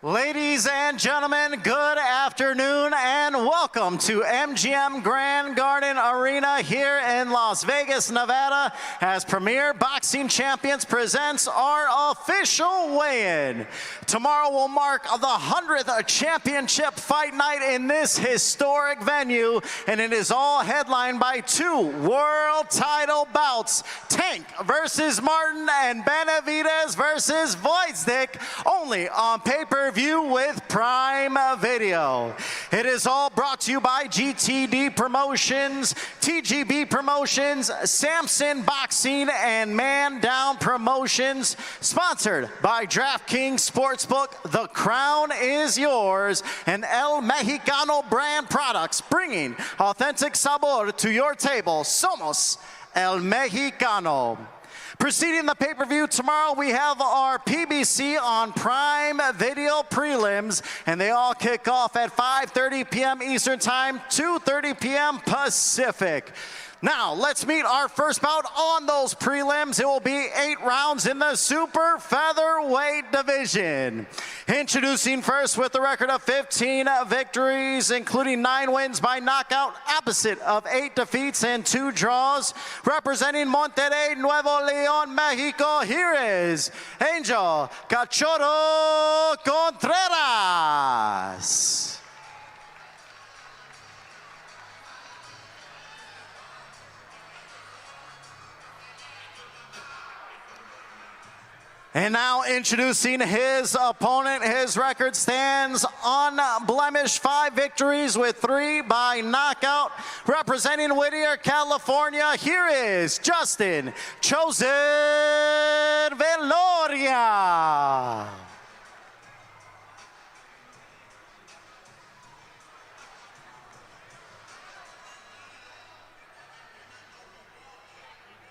Ladies and gentlemen, good afternoon and welcome to MGM Grand Garden Arena here in Las Vegas, Nevada, as Premier Boxing Champions presents our official weigh-in. Tomorrow will mark the 100th championship fight night in this historic venue, and it is all headlined by two world title bouts, Tank versus Martin and Benavidez versus Gvozdyk, only on pay-per-view with Prime Video. It is all brought to you by GTD Promotions, TGB Promotions, Samson Boxing, and Man Down Promotions. Sponsored by DraftKings Sportsbook, the crown is yours, and El Mexicano brand products, bringing authentic sabor to your table. Somos El Mexicano. Preceding the pay-per-view tomorrow, we have our PBC on Prime Video prelims, and they all kick off at 5:30 p.m. Eastern Time, 2:30 p.m. Pacific. Now, let's meet our first bout on those prelims. It will be 8 rounds in the super featherweight division. Introducing first with a record of 15 victories, including 9 wins by knockout, opposite of 8 defeats and 2 draws. Representing Monterrey, Nuevo León, Mexico, here is Angel Cachorro Contreras. And now introducing his opponent. His record stands unblemished, 5 victories with 3 by knockout. Representing Whittier, California, here is Justin Chosen Veloria.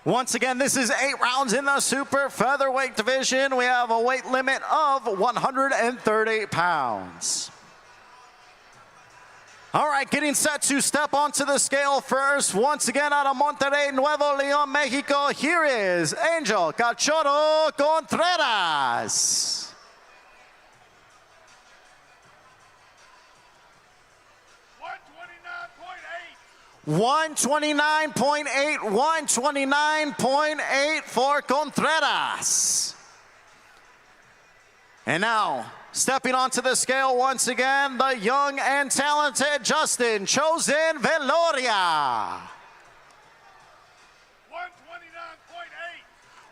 Once again, this is 8 rounds in the super featherweight division. We have a weight limit of 130 pounds. All right, getting set to step onto the scale first. Once again, out of Monterrey, Nuevo León, Mexico, here is Angel Cachorro Contreras. 129.8, 129.8 for Contreras. And now, stepping onto the scale once again, the young and talented Justin Chosen Veloria.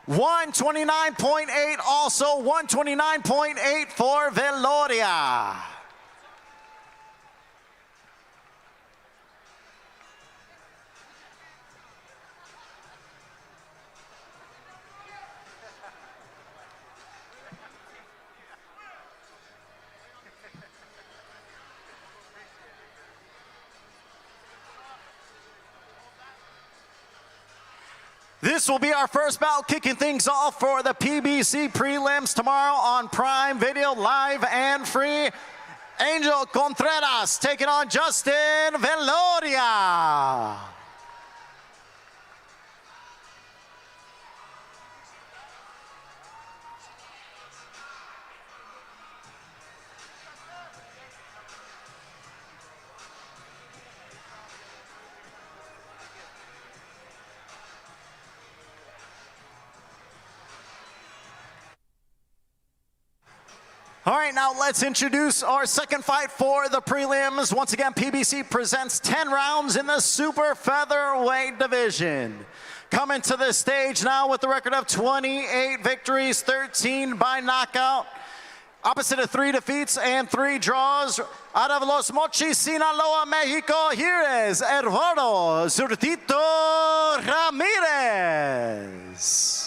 129.8, also 129.8 for Veloria. This will be our first bout, kicking things off for the PBC prelims tomorrow on Prime Video, live and free. Angel Contreras taking on Justin Veloria. All right, now let's introduce our second fight for the prelims. Once again, PBC presents 10 rounds in the super featherweight division. Coming to the stage now with a record of 28 victories, 13 by knockout, opposite of 3 defeats and 3 draws. Out of Los Mochis, Sinaloa, Mexico, here is Eduardo Zurtito Ramirez.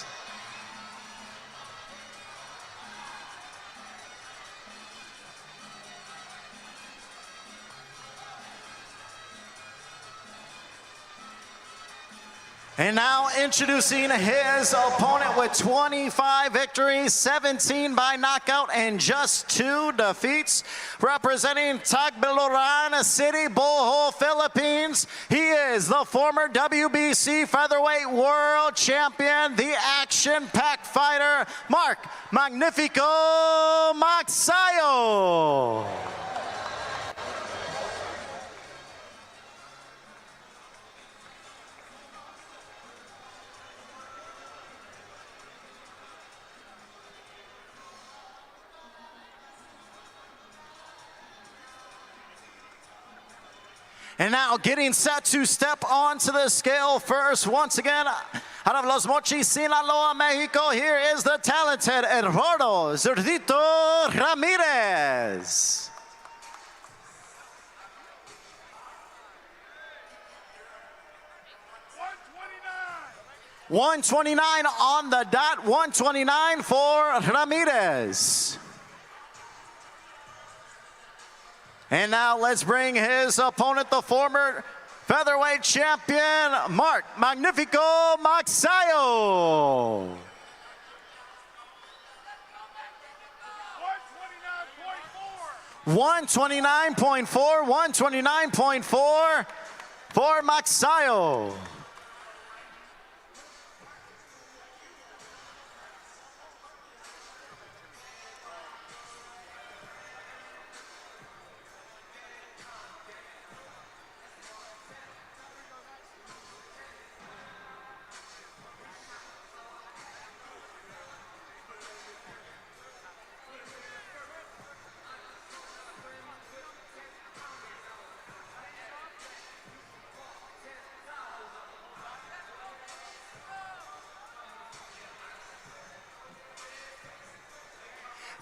And now introducing his opponent with 25 victories, 17 by knockout, and just 2 defeats. Representing Tagbilaran City, Bohol, Philippines, he is the former WBC Featherweight World Champion, the action-packed fighter, Mark Magnifico Magsayo. And now getting set to step onto the scale first. Once again, out of Los Mochis, Sinaloa, Mexico, here is the talented Eduardo Zurdito Ramirez. 129 on the dot, 129 for Ramirez. And now let's bring his opponent, the former featherweight champion, Mark Magnifico Magsayo. 129.4, 129.4 for Magsayo.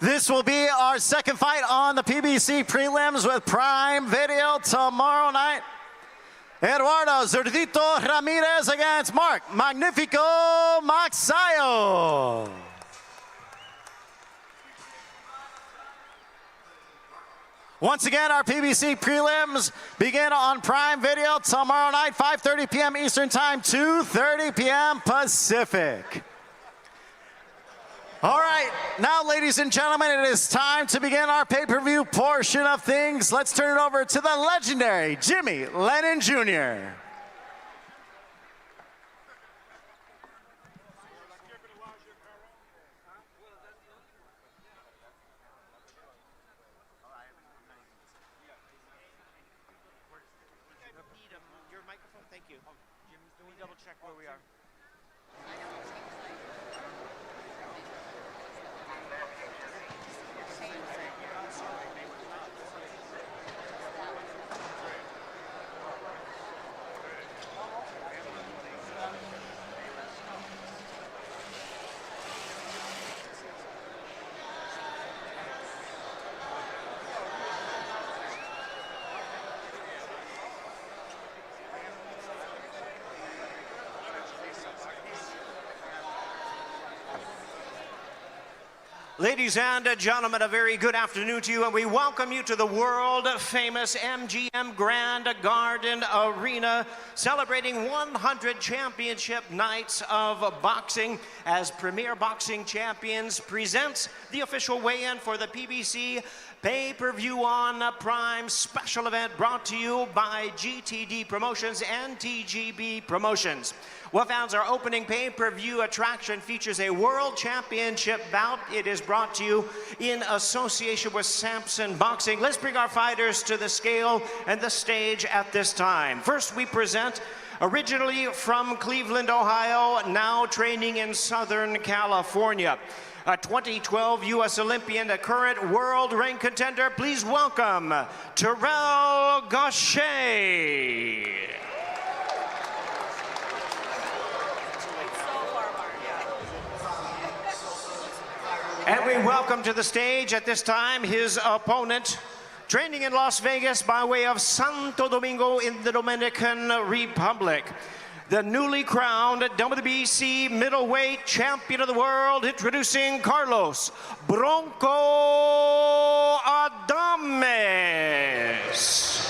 This will be our second fight on the PBC prelims with Prime Video tomorrow night. Eduardo Zurdito Ramirez against Mark Magnifico Magsayo. Once again, our PBC prelims begin on Prime Video tomorrow night, 5:30 p.m. Eastern Time, 2:30 p.m. Pacific. All right, now, ladies and gentlemen, it is time to begin our pay-per-view portion of things. Let's turn it over to the legendary Jimmy Lennon Jr. Your microphone, thank you. Can we double check where we are? Ladies and gentlemen, a very good afternoon to you, and we welcome you to the world-famous MGM Grand Garden Arena, celebrating 100 championship nights of boxing as Premier Boxing Champions presents the official weigh-in for the PBC Pay-Per-View on Prime special event brought to you by GTD Promotions and TGB Promotions. What founds our opening pay-per-view attraction features a world championship bout. It is brought to you in association with Samson Boxing. Let's bring our fighters to the scale and the stage at this time. First, we present, originally from Cleveland, Ohio, now training in Southern California, a 2012 U.S. Olympian, a current world rank contender. Please welcome Terrell Gausha. And we welcome to the stage at this time his opponent, training in Las Vegas by way of Santo Domingo in the Dominican Republic, the newly crowned WBC Middleweight Champion of the World, introducing Carlos Bronco Adames.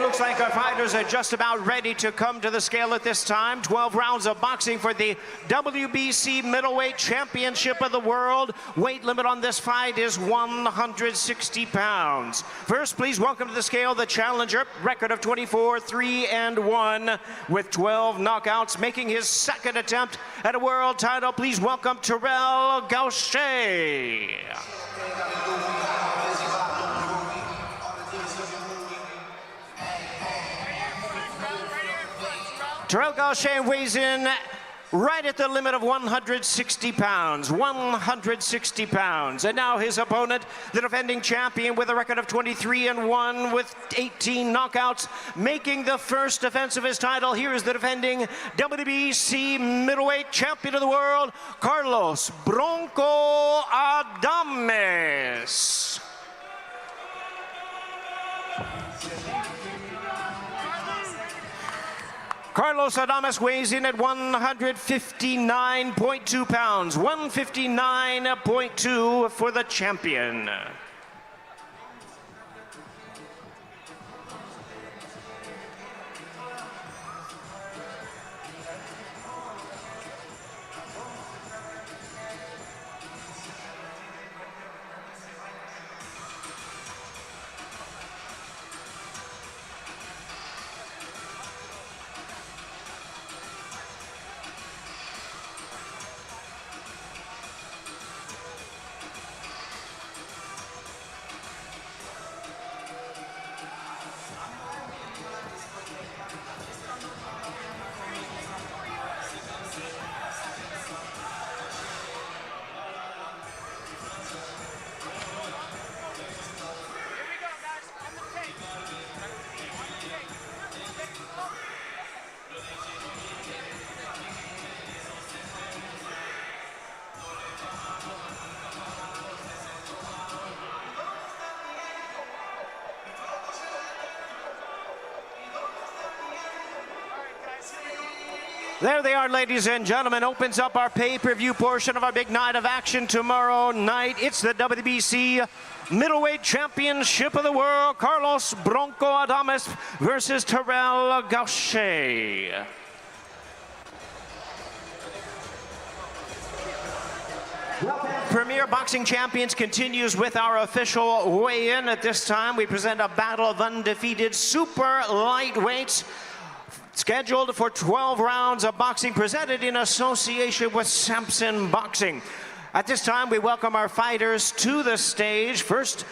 looks like our fighters are just about ready to come to the scale at this time. 12 rounds of boxing for the WBC Middleweight Championship of the World. Weight limit on this fight is 160 pounds. First, please welcome to the scale the challenger, record of 24-3-1 with 12 knockouts, making his second attempt at a world title. Please welcome Terrell Gausha. Terrell Gausha weighs in right at the limit of 160 pounds. 160 pounds. And now his opponent, the defending champion with a record of 23-1 with 18 knockouts, making the first defense of his title. Here is the defending WBC Middleweight Champion of the World, Carlos Bronco Adames. Carlos Adames weighs in at 159.2 pounds. 159.2 for the champion. There they are, ladies and gentlemen. Opens up our pay-per-view portion of our big night of action tomorrow night. It's the WBC Middleweight Championship of the World. Carlos Bronco Adames versus Terrell Gausha. Premier Boxing Champions continues with our official weigh-in. At this time, we present a battle of undefeated super lightweights, scheduled for 12 rounds of boxing, presented in association with Samson Boxing. At this time, we welcome our fighters to the stage. First,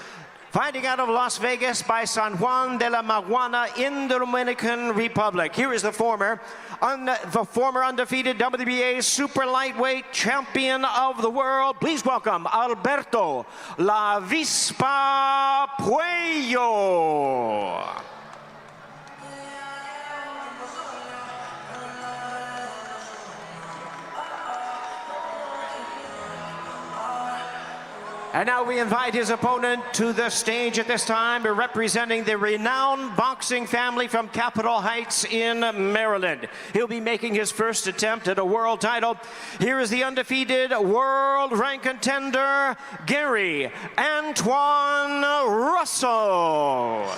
fighting out of Las Vegas by San Juan de la Maguana in the Dominican Republic. Here is the former undefeated WBA super lightweight champion of the world. Please welcome Alberto La Vispa Puello. And now we invite his opponent to the stage at this time, representing the renowned boxing family from Capitol Heights in Maryland. He'll be making his first attempt at a world title. Here is the undefeated world rank contender, Gary Antoine Russell.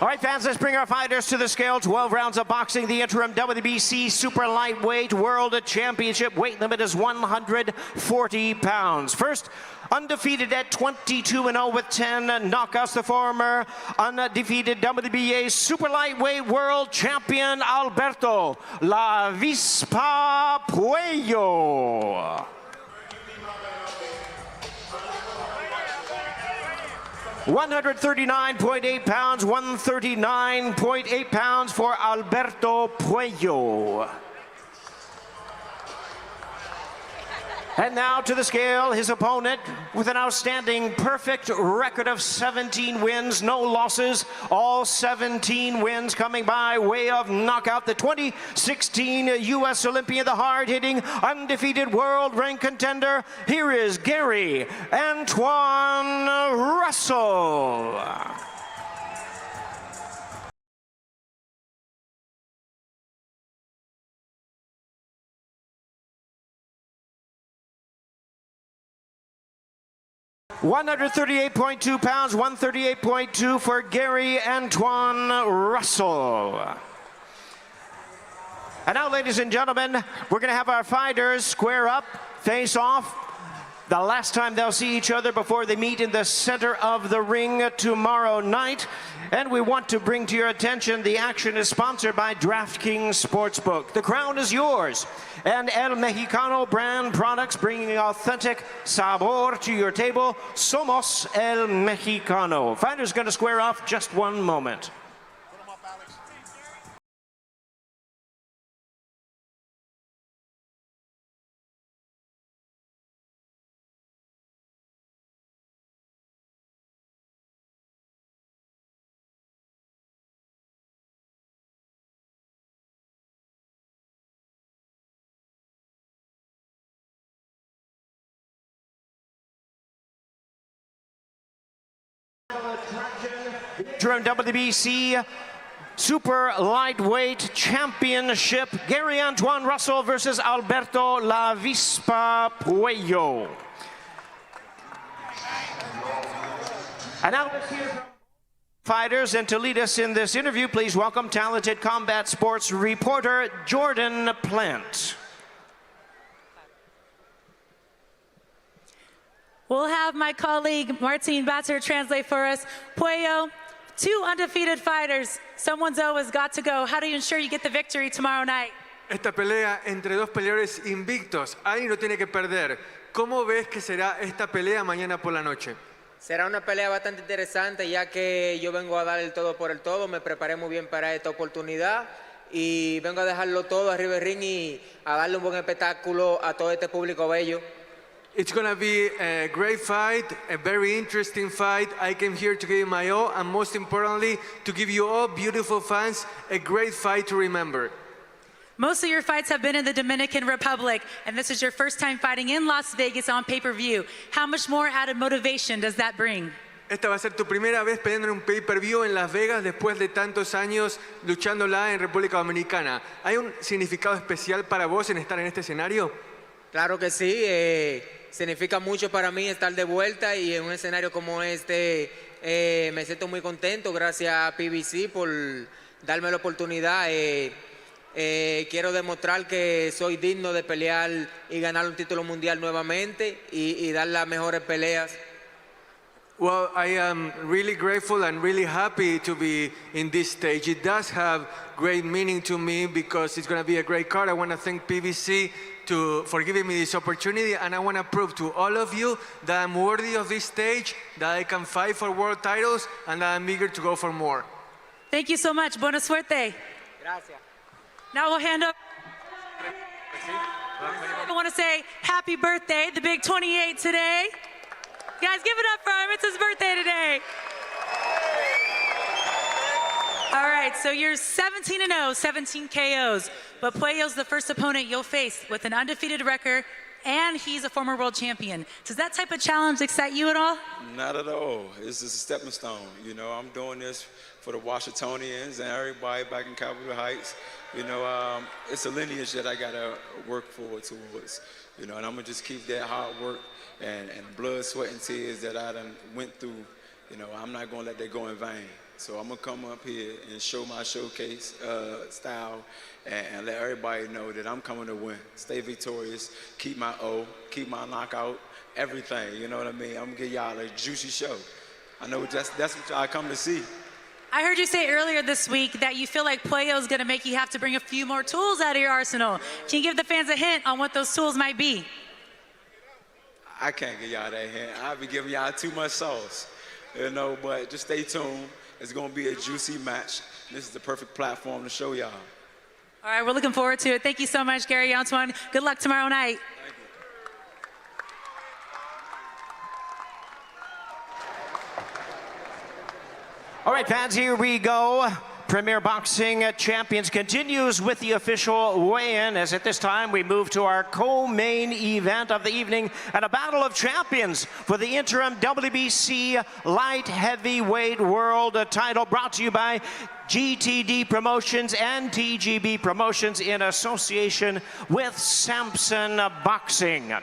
All right, fans, let's bring our fighters to the scale. 12 rounds of boxing. The interim WBC Super Lightweight World Championship weight limit is 140 pounds. First, undefeated at 22-0 with 10 knockouts, the former undefeated WBA Super Lightweight World Champion, Alberto La Vispa Puello. 139.8 pounds, 139.8 pounds for Alberto Puello. And now to the scale, his opponent with an outstanding perfect record of 17 wins, no losses, all 17 wins coming by way of knockout. The 2016 U.S. Olympian, the hard-hitting, undefeated world-ranked contender. Here is Gary Antoine Russell. $138.2 pounds, 138.2 for Gary Antoine Russell. And now, ladies and gentlemen, we're going to have our fighters square up, face off. The last time they'll see each other before they meet in the center of the ring tomorrow night. And we want to bring to your attention the action is sponsored by DraftKings Sportsbook. The crown is yours. And El Mexicano brand products bringing authentic sabor to your table. Somos El Mexicano. Fighters going to square off just one moment. During WBC Super Lightweight Championship, Gary Antoine Russell versus Alberto La Vispa Puello. And now let's hear from fighters, and to lead us in this interview, please welcome talented combat sports reporter Jordan Plant. We'll have my colleague Martin Batzer translate for us. Puello, 2 undefeated fighters. Someone's always got to go. How do you ensure you get the victory tomorrow night? Esta pelea entre 2 peleadores invictos. Alguien lo tiene que perder. ¿Cómo ves que será esta pelea mañana por la noche? Será una pelea bastante interesante, ya que yo vengo a dar el todo por el todo. Me preparé muy bien para esta oportunidad y vengo a dejarlo todo arriba del ring y a darle un buen espectáculo a todo este público bello. It's going to be a great fight, a very interesting fight. I came here to give you my all, and most importantly, to give you all beautiful fans a great fight to remember. Most of your fights have been in the Dominican Republic, and this is your first time fighting in Las Vegas on pay-per-view. How much more added motivation does that bring? Esta va a ser tu primera vez peleando en un pay-per-view en Las Vegas después de tantos años luchándola en República Dominicana. ¿Hay un significado especial para vos en estar en este escenario? Claro que sí, significa mucho para mí estar de vuelta y en un escenario como este me siento muy contento. Gracias a PBC por darme la oportunidad. Quiero demostrar que soy digno de pelear y ganar un título mundial nuevamente y dar las mejores peleas. Well, I am really grateful and really happy to be in this stage. It does have great meaning to me because it's going to be a great card. I want to thank PBC for giving me this opportunity, and I want to prove to all of you that I'm worthy of this stage, that I can fight for world titles, and that I'm eager to go for more. Thank you so much. Buena suerte. Gracias. Now we'll hand up. I want to say happy birthday, the big 28 today. Guys, give it up for him. It's his birthday today. All right, so you're 17-0, 17 KOs, but Puello's the first opponent you'll face with an undefeated record, and he's a former world champion. Does that type of challenge excite you at all? Not at all. This is a stepping stone. You know, I'm doing this for the Washingtonians and everybody back in Capitol Heights. You know, it's a lineage that I gotta work forward towards. You know, and I'm gonna just keep that hard work and blood, sweat, and tears that I done went through. You know, I'm not gonna let that go in vain. So I'm gonna come up here and show my showcase style and let everybody know that I'm coming to win. Stay victorious, keep my O, keep my knockout, everything, you know what I mean? I'm gonna give y'all a juicy show. I know that's what y'all come to see. I heard you say earlier this week that you feel like Puello is gonna make you have to bring a few more tools out of your arsenal. Can you give the fans a hint on what those tools might be? I can't give y'all that hint. I'll be giving y'all too much sauce, you know, but just stay tuned. It's going to be a juicy match. This is the perfect platform to show y'all. All right, we're looking forward to it. Thank you so much, Gary Antoine. Good luck tomorrow night. Thank you. All right, fans, here we go. Premier Boxing Champions continues with the official weigh-in, as at this time we move to our co-main event of the evening and a battle of champions for the interim WBC light heavyweight world title, brought to you by GTD Promotions and TGB Promotions in association with Samson Boxing.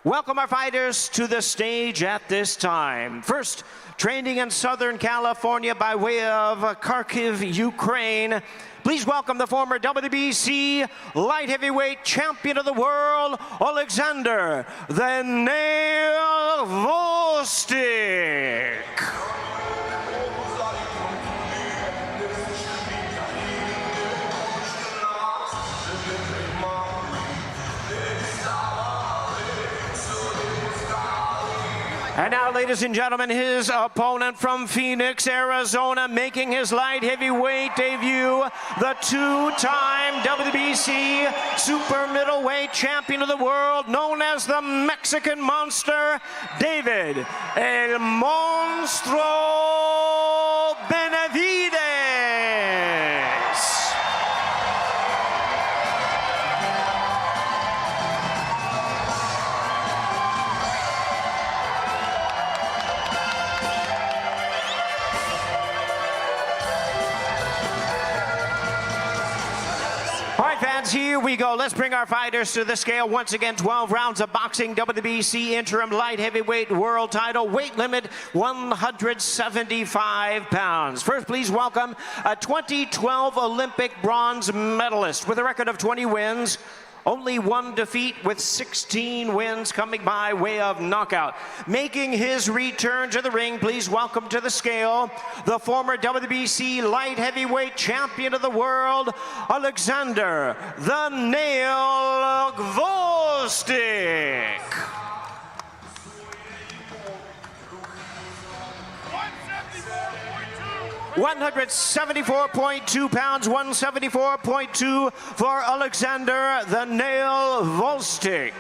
Welcome our fighters to the stage at this time. First, training in Southern California by way of Kharkiv, Ukraine. Please welcome the former WBC light heavyweight champion of the world, Oleksandr "The Nail" Gvozdyk. And now, ladies and gentlemen, his opponent from Phoenix, Arizona, making his light heavyweight debut, the two-time WBC super middleweight champion of the world, known as the Mexican Monster, David "El Monstruo" Benavidez. All right, fans, here we go. Let's bring our fighters to the scale. Once again, 12 rounds of boxing, WBC interim light heavyweight world title, weight limit 175 pounds. First, please welcome a 2012 Olympic bronze medalist with a record of 20 wins, only one defeat, with 16 wins coming by way of knockout. Making his return to the ring, please welcome to the scale the former WBC light heavyweight champion of the world, Oleksandr "The Nail" Gvozdyk. 174.2 pounds, 174.2 for Oleksandr "The Nail" Gvozdyk.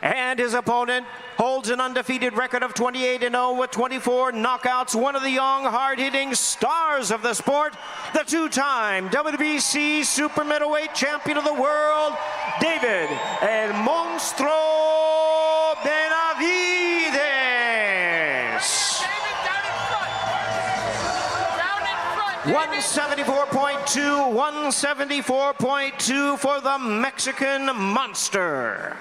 And his opponent holds an undefeated record of 28-0 with 24 knockouts. One of the young, hard-hitting stars of the sport, the two-time WBC super middleweight champion of the world, David "El Monstruo" Benavidez. 174.2, 174.2 for the Mexican Monster.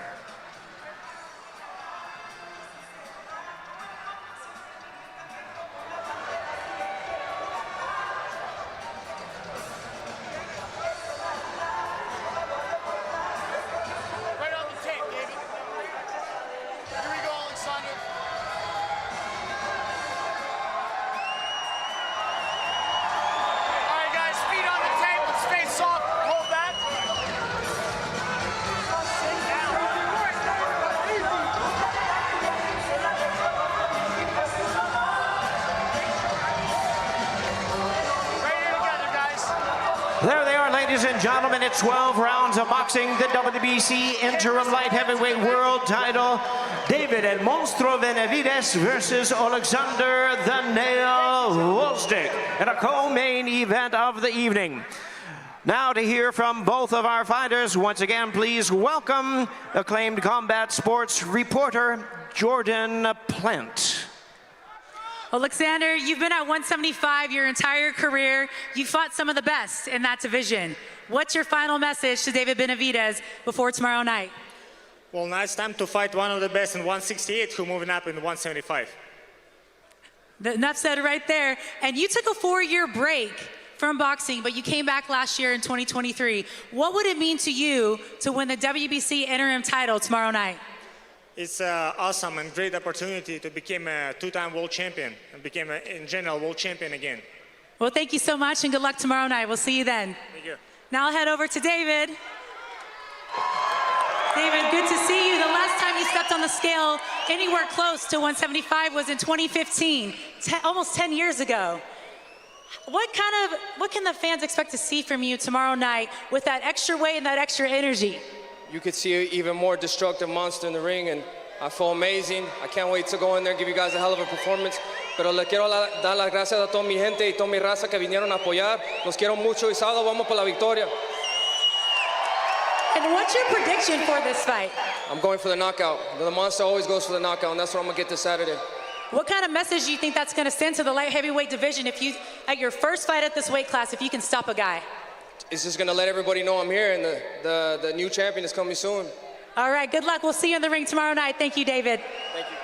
Right on the tape, David. Here we go, Oleksandr. All right, guys, feet on the tape. Let's stay soft. Hold that. Right here together, guys. There they are, ladies and gentlemen. It's 12 rounds of boxing, the WBC interim light heavyweight world title. David "El Monstruo" Benavidez versus Oleksandr "The Nail" Gvozdyk in a co-main event of the evening. Now to hear from both of our fighters, once again, please welcome acclaimed combat sports reporter, Jordan Plant. Oleksandr, you've been at 175 your entire career. You fought some of the best in that division. What's your final message to David Benavidez before tomorrow night? Well, now it's time to fight one of the best in 168 who moving up in 175. Enough said right there. And you took a 4-year break from boxing, but you came back last year in 2023. What would it mean to you to win the WBC interim title tomorrow night? It's an awesome and great opportunity to become a two-time world champion and become, in general, world champion again. Well, thank you so much and good luck tomorrow night. We'll see you then. Thank you. Now I'll head over to David. David, good to see you. The last time you stepped on the scale anywhere close to 175 was in 2015, almost 10 years ago. What can the fans expect to see from you tomorrow night with that extra weight and that extra energy? You could see an even more destructive monster in the ring, and I feel amazing. I can't wait to go in there and give you guys a hell of a performance. Pero le quiero dar las gracias a toda mi gente y toda mi raza que vinieron a apoyar. Los quiero mucho y sábado vamos por la victoria. And what's your prediction for this fight? I'm going for the knockout. The monster always goes for the knockout, and that's what I'm going to get this Saturday. What kind of message do you think that's going to send to the light heavyweight division if you, at your first fight at this weight class, if you can stop a guy? It's just going to let everybody know I'm here, and the new champion is coming soon. All right, good luck. We'll see you in the ring tomorrow night. Thank you, David. Thank you.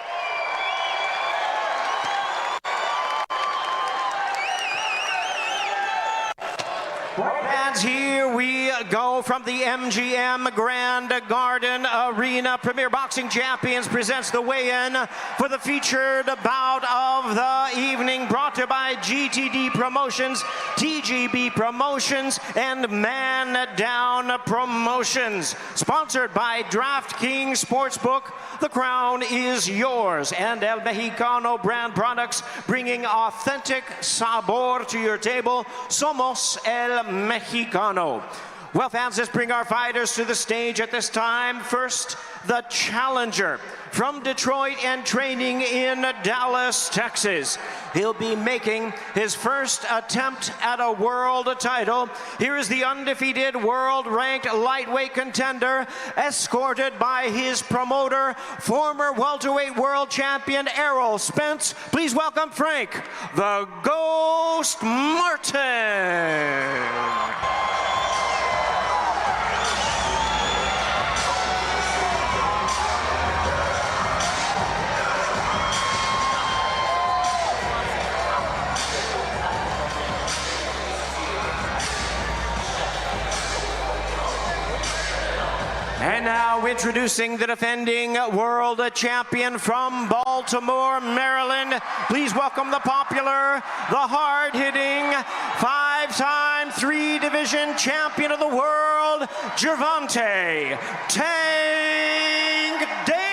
And here we go from the MGM Grand Garden Arena. Premier Boxing Champions presents the weigh-in for the featured bout of the evening, brought to you by GTD Promotions, TGB Promotions, and Man Down Promotions. Sponsored by DraftKings Sportsbook, the crown is yours. And El Mexicano brand products, bringing authentic sabor to your table. Somos El Mexicano. Well, fans, let's bring our fighters to the stage at this time. First, the challenger from Detroit and training in Dallas, Texas. He'll be making his first attempt at a world title. Here is the undefeated world-ranked lightweight contender, escorted by his promoter, former welterweight world champion Errol Spence. Please welcome Frank, the Ghost Martin. And now introducing the defending world champion from Baltimore, Maryland. Please welcome the popular, the hard-hitting, five-time three-division champion of the world, Gervonta Tank Davis.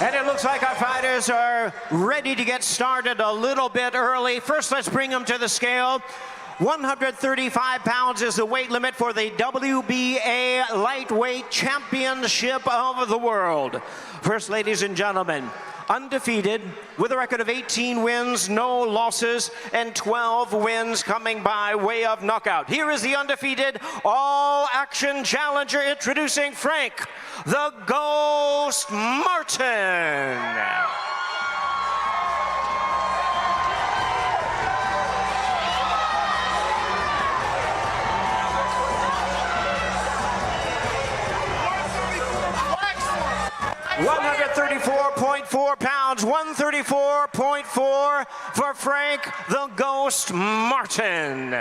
And it looks like our fighters are ready to get started a little bit early. First, let's bring them to the scale. 135 pounds is the weight limit for the WBA Lightweight Championship of the World. First, ladies and gentlemen, undefeated with a record of 18 wins, no losses, and 12 wins coming by way of knockout. Here is the undefeated all-action challenger, introducing Frank, the Ghost Martin. 134.4 pounds, 134.4 for Frank, the Ghost Martin.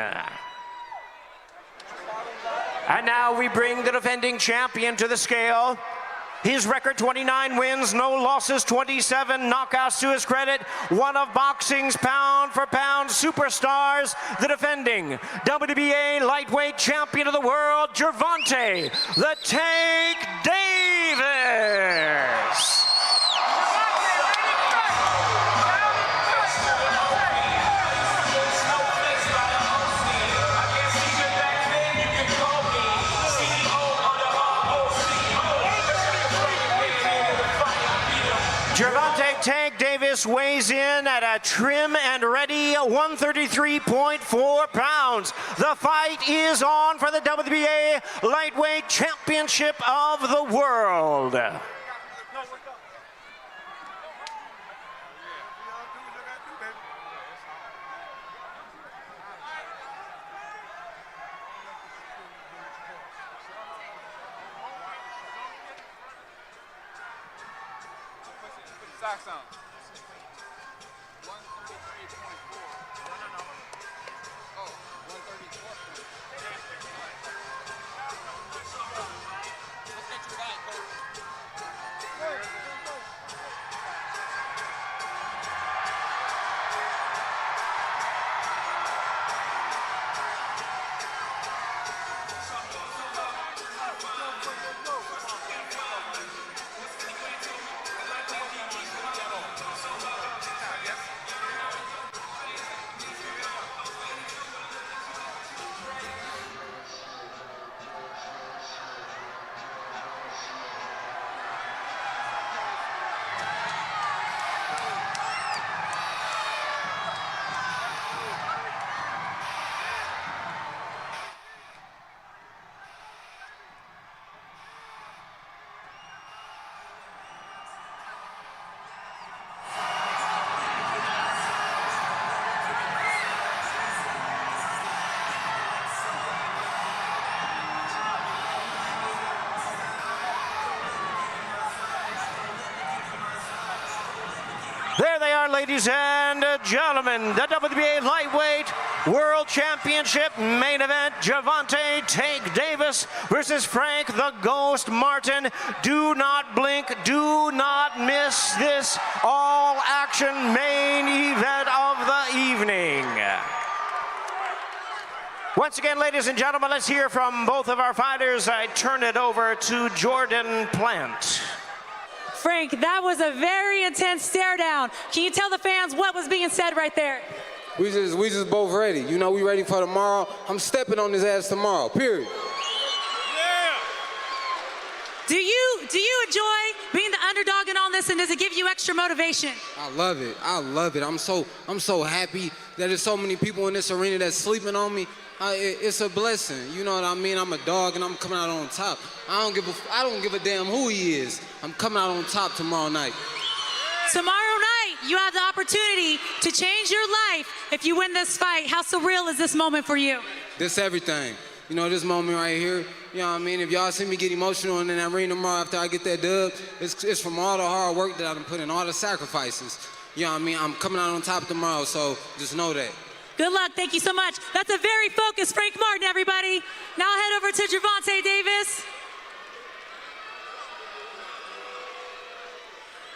And now we bring the defending champion to the scale. His record, 29 wins, no losses, 27 knockouts to his credit. One of boxing's pound-for-pound superstars, the defending WBA lightweight champion of the world, Gervonta the Tank Davis. Gervonta Tank Davis weighs in at a trim and ready 133.4 pounds. The fight is on for the WBA Lightweight Championship of the World. Socks on. 133.4. Oh, 134. Let's get your guy, coach. There they are, ladies and gentlemen. The WBA Lightweight World Championship main event. Gervonta "Tank" Davis versus Frank "The Ghost" Martin. Do not blink, do not miss this all-action main event of the evening. Once again, ladies and gentlemen, let's hear from both of our fighters. I turn it over to Jordan Plant. Frank, that was a very intense stare down. Can you tell the fans what was being said right there? We just both ready. You know, we ready for tomorrow. I'm stepping on his ass tomorrow, period. Do you enjoy being the underdog in all this, and does it give you extra motivation? I love it. I love it. I'm so happy that there's so many people in this arena that's sleeping on me. It's a blessing. You know what I mean? I'm a dog and I'm coming out on top. I don't give a damn who he is. I'm coming out on top tomorrow night. Tomorrow night, you have the opportunity to change your life if you win this fight. How surreal is this moment for you? This everything. You know, this moment right here, you know what I mean? If y'all see me get emotional in that arena tomorrow after I get that dub, it's from all the hard work that I've been putting, all the sacrifices. You know what I mean? I'm coming out on top tomorrow, so just know that. Good luck. Thank you so much. That's a very focused Frank Martin, everybody. Now I'll head over to Gervonta Davis.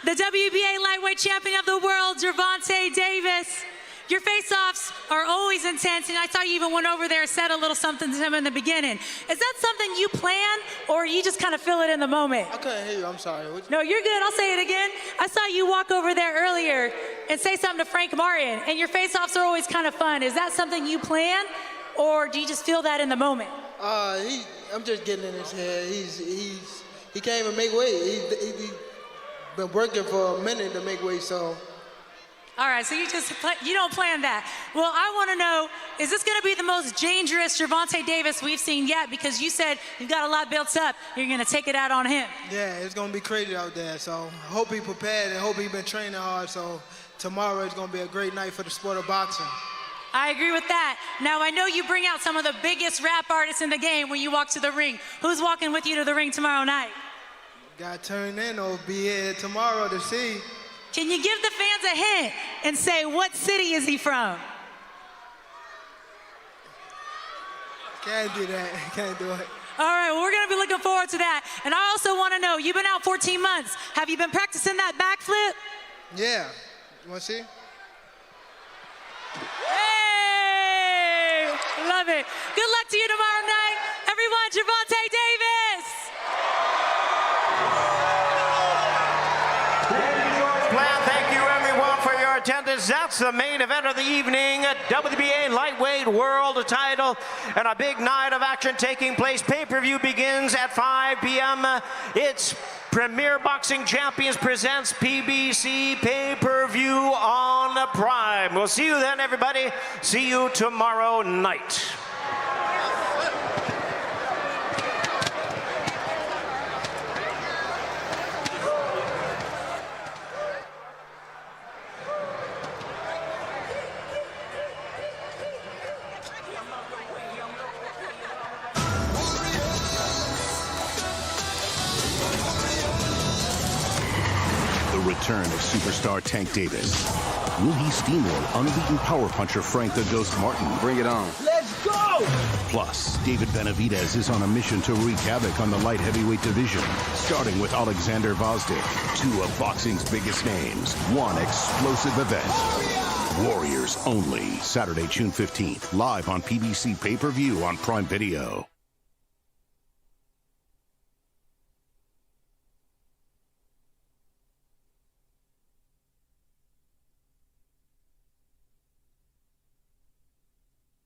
The WBA lightweight champion of the world, Gervonta Davis. Your face-offs are always intense, and I saw you even went over there and said a little something to him in the beginning. Is that something you plan, or you just kind of feel it in the moment? I couldn't hear you, I'm sorry. No, you're good, I'll say it again. I saw you walk over there earlier and say something to Frank Martin, and your face-offs are always kind of fun. Is that something you plan, or do you just feel that in the moment? I'm just getting in his head. He can't even make weight. He been working for a minute to make weight, so. All right, so you don't plan that. Well, I want to know, is this going to be the most dangerous Gervonta Davis we've seen yet? Because you said you've got a lot built up. You're going to take it out on him. Yeah, it's going to be crazy out there. So I hope he prepared and hope he been training hard. So tomorrow is going to be a great night for the sport of boxing. I agree with that. Now, I know you bring out some of the biggest rap artists in the game when you walk to the ring. Who's walking with you to the ring tomorrow night? Got to turn in or be here tomorrow to see. Can you give the fans a hint and say what city is he from? Can't do that. Can't do it. All right, well, we're going to be looking forward to that. And I also want to know, you've been out 14 months. Have you been practicing that backflip? Yeah. You want to see? Hey! Love it. Good luck to you tomorrow night. Everyone, Gervonta Davis! Thank you, everyone, for your attendance. That's the main event of the evening. WBA Lightweight World Title and a big night of action taking place. Pay-per-view begins at 5 p.m. It's Premier Boxing Champions presents PBC Pay-per-view on Prime. We'll see you then, everybody. See you tomorrow night. The return of superstar Tank Davis. Will he steamroll unbeaten power puncher Frank the Ghost Martin? Bring it on. Let's go! Plus, David Benavidez is on a mission to wreak havoc on the light heavyweight division, starting with Oleksandr Gvozdyk, two of boxing's biggest names, one explosive event. Warriors only, Saturday, June 15th, live on PBC pay-per-view on Prime Video.